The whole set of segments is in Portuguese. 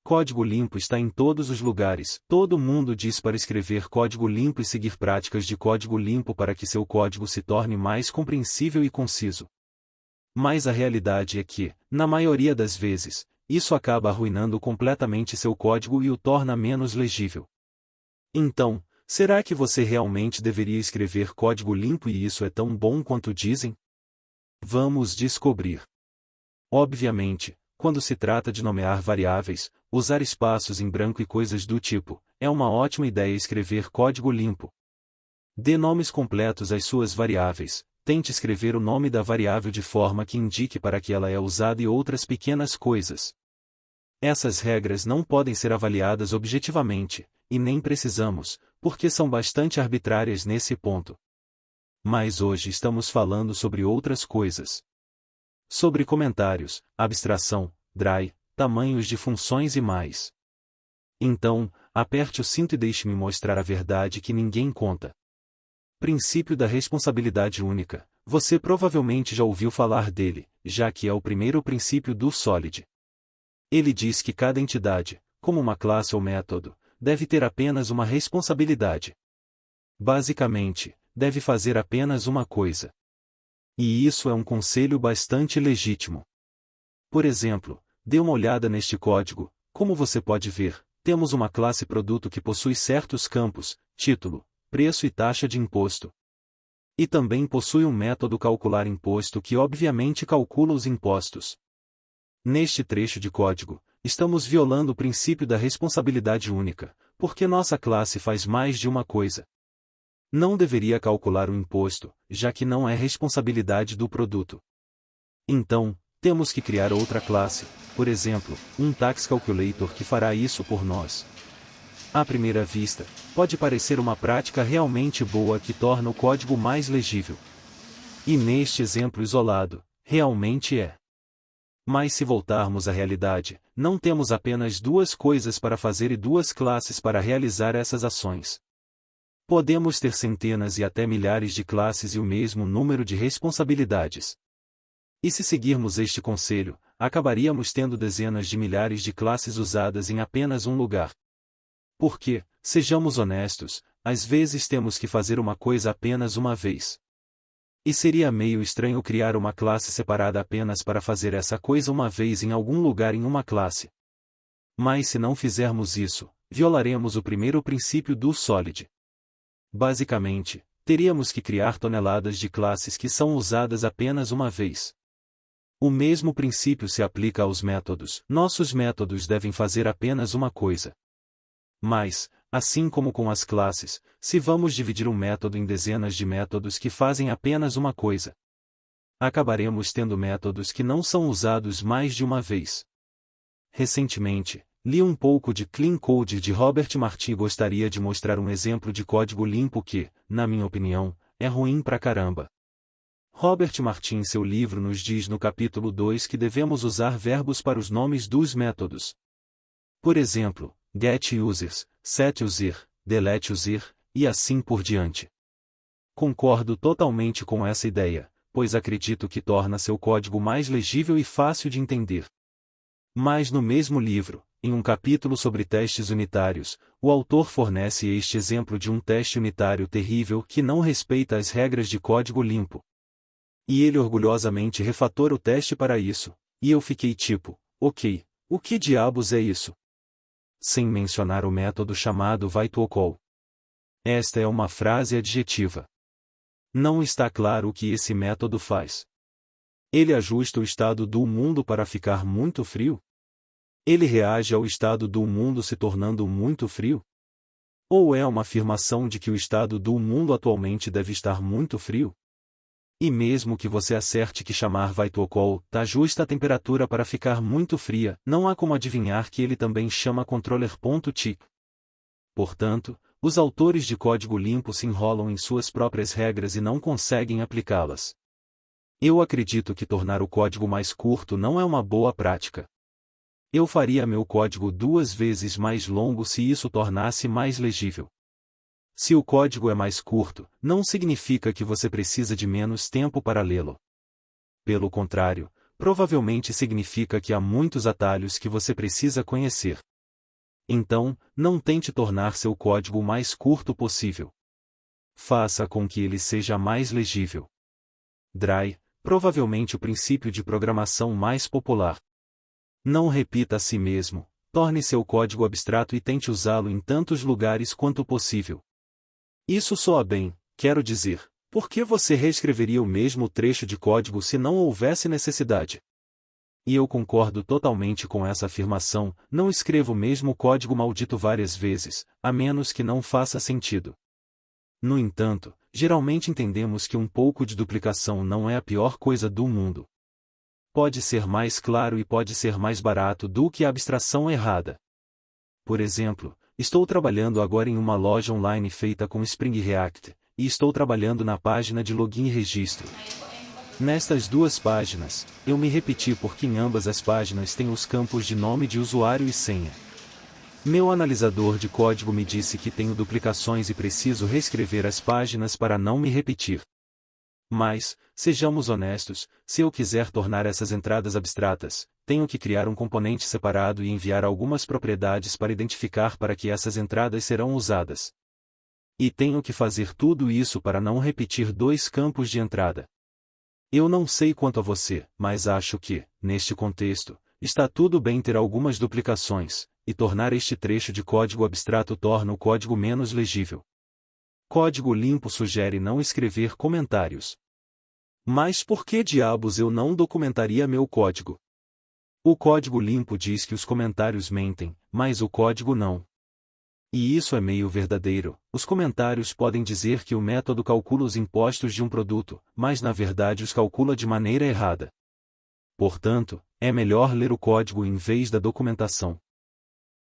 Código limpo está em todos os lugares. Todo mundo diz para escrever código limpo e seguir práticas de código limpo para que seu código se torne mais compreensível e conciso. Mas a realidade é que, na maioria das vezes, isso acaba arruinando completamente seu código e o torna menos legível. Então, será que você realmente deveria escrever código limpo e isso é tão bom quanto dizem? Vamos descobrir. Obviamente, quando se trata de nomear variáveis, usar espaços em branco e coisas do tipo, é uma ótima ideia escrever código limpo. Dê nomes completos às suas variáveis, tente escrever o nome da variável de forma que indique para que ela é usada e outras pequenas coisas. Essas regras não podem ser avaliadas objetivamente, e nem precisamos, porque são bastante arbitrárias nesse ponto. Mas hoje estamos falando sobre outras coisas. Sobre comentários, abstração, dry, tamanhos de funções e mais. Então, aperte o cinto e deixe-me mostrar a verdade que ninguém conta. Princípio da responsabilidade única. Você provavelmente já ouviu falar dele, já que é o primeiro princípio do Solid. Ele diz que cada entidade, como uma classe ou método, deve ter apenas uma responsabilidade. Basicamente, deve fazer apenas uma coisa. E isso é um conselho bastante legítimo. Por exemplo, dê uma olhada neste código. Como você pode ver, temos uma classe produto que possui certos campos, título, preço e taxa de imposto. E também possui um método calcular imposto que obviamente calcula os impostos. Neste trecho de código, estamos violando o princípio da responsabilidade única, porque nossa classe faz mais de uma coisa. Não deveria calcular o imposto, já que não é responsabilidade do produto. Então, temos que criar outra classe, por exemplo, um Tax Calculator que fará isso por nós. À primeira vista, pode parecer uma prática realmente boa que torna o código mais legível. E neste exemplo isolado, realmente é. Mas se voltarmos à realidade, não temos apenas duas coisas para fazer e duas classes para realizar essas ações. Podemos ter centenas e até milhares de classes e o mesmo número de responsabilidades. E se seguirmos este conselho, acabaríamos tendo dezenas de milhares de classes usadas em apenas um lugar. Porque, sejamos honestos, às vezes temos que fazer uma coisa apenas uma vez. E seria meio estranho criar uma classe separada apenas para fazer essa coisa uma vez em algum lugar em uma classe. Mas se não fizermos isso, violaremos o primeiro princípio do Solid. Basicamente, teríamos que criar toneladas de classes que são usadas apenas uma vez. O mesmo princípio se aplica aos métodos. Nossos métodos devem fazer apenas uma coisa. Mas, assim como com as classes, se vamos dividir um método em dezenas de métodos que fazem apenas uma coisa, acabaremos tendo métodos que não são usados mais de uma vez. Recentemente, li um pouco de Clean Code de Robert Martin e gostaria de mostrar um exemplo de código limpo que, na minha opinião, é ruim pra caramba. Robert Martin em seu livro nos diz no capítulo 2 que devemos usar verbos para os nomes dos métodos. Por exemplo, get users, set user, delete user, e assim por diante. Concordo totalmente com essa ideia, pois acredito que torna seu código mais legível e fácil de entender. Mas no mesmo livro, em um capítulo sobre testes unitários, o autor fornece este exemplo de um teste unitário terrível que não respeita as regras de código limpo. E ele orgulhosamente refatora o teste para isso, e eu fiquei tipo, ok, o que diabos é isso? Sem mencionar o método chamado VitalCall. Esta é uma frase adjetiva. Não está claro o que esse método faz. Ele ajusta o estado do mundo para ficar muito frio? Ele reage ao estado do mundo se tornando muito frio? Ou é uma afirmação de que o estado do mundo atualmente deve estar muito frio? E mesmo que você acerte que chamar VitalCall ajusta a temperatura para ficar muito fria, não há como adivinhar que ele também chama controller.tick. Portanto, os autores de código limpo se enrolam em suas próprias regras e não conseguem aplicá-las. Eu acredito que tornar o código mais curto não é uma boa prática. Eu faria meu código 2 vezes mais longo se isso tornasse mais legível. Se o código é mais curto, não significa que você precisa de menos tempo para lê-lo. Pelo contrário, provavelmente significa que há muitos atalhos que você precisa conhecer. Então, não tente tornar seu código o mais curto possível. Faça com que ele seja mais legível. Dry, provavelmente o princípio de programação mais popular. Não repita a si mesmo, torne seu código abstrato e tente usá-lo em tantos lugares quanto possível. Isso soa bem, quero dizer, por que você reescreveria o mesmo trecho de código se não houvesse necessidade? E eu concordo totalmente com essa afirmação, não escreva o mesmo código maldito várias vezes, a menos que não faça sentido. No entanto, geralmente entendemos que um pouco de duplicação não é a pior coisa do mundo. Pode ser mais claro e pode ser mais barato do que a abstração errada. Por exemplo, estou trabalhando agora em uma loja online feita com Spring React, e estou trabalhando na página de login e registro. Nestas duas páginas, eu me repeti porque em ambas as páginas tem os campos de nome de usuário e senha. Meu analisador de código me disse que tenho duplicações e preciso reescrever as páginas para não me repetir. Mas, sejamos honestos, se eu quiser tornar essas entradas abstratas, tenho que criar um componente separado e enviar algumas propriedades para identificar para que essas entradas serão usadas. E tenho que fazer tudo isso para não repetir dois campos de entrada. Eu não sei quanto a você, mas acho que, neste contexto, está tudo bem ter algumas duplicações, e tornar este trecho de código abstrato torna o código menos legível. Código limpo sugere não escrever comentários. Mas por que diabos eu não documentaria meu código? O código limpo diz que os comentários mentem, mas o código não. E isso é meio verdadeiro. Os comentários podem dizer que o método calcula os impostos de um produto, mas na verdade os calcula de maneira errada. Portanto, é melhor ler o código em vez da documentação.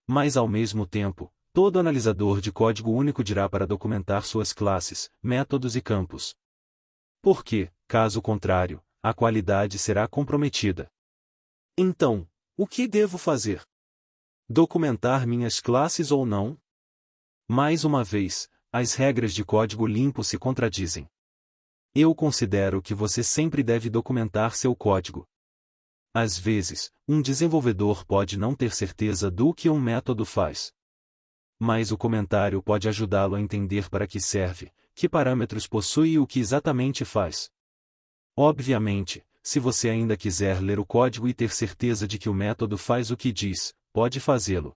Mas ao mesmo tempo, todo analisador de código único dirá para documentar suas classes, métodos e campos. Porque, caso contrário, a qualidade será comprometida. Então, o que devo fazer? Documentar minhas classes ou não? Mais uma vez, as regras de código limpo se contradizem. Eu considero que você sempre deve documentar seu código. Às vezes, um desenvolvedor pode não ter certeza do que um método faz. Mas o comentário pode ajudá-lo a entender para que serve, que parâmetros possui e o que exatamente faz. Obviamente, se você ainda quiser ler o código e ter certeza de que o método faz o que diz, pode fazê-lo.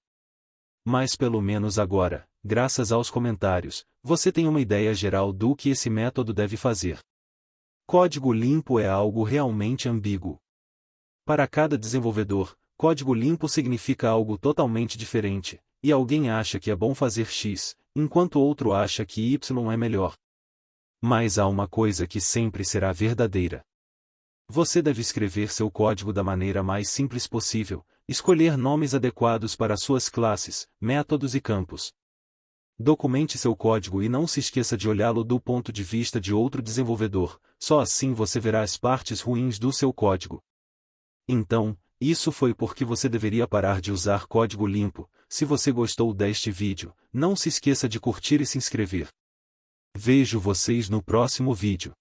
Mas pelo menos agora, graças aos comentários, você tem uma ideia geral do que esse método deve fazer. Código limpo é algo realmente ambíguo. Para cada desenvolvedor, código limpo significa algo totalmente diferente, e alguém acha que é bom fazer X, enquanto outro acha que Y é melhor. Mas há uma coisa que sempre será verdadeira. Você deve escrever seu código da maneira mais simples possível, escolher nomes adequados para suas classes, métodos e campos. Documente seu código e não se esqueça de olhá-lo do ponto de vista de outro desenvolvedor, só assim você verá as partes ruins do seu código. Então, isso foi porque você deveria parar de usar código limpo. Se você gostou deste vídeo, não se esqueça de curtir e se inscrever. Vejo vocês no próximo vídeo.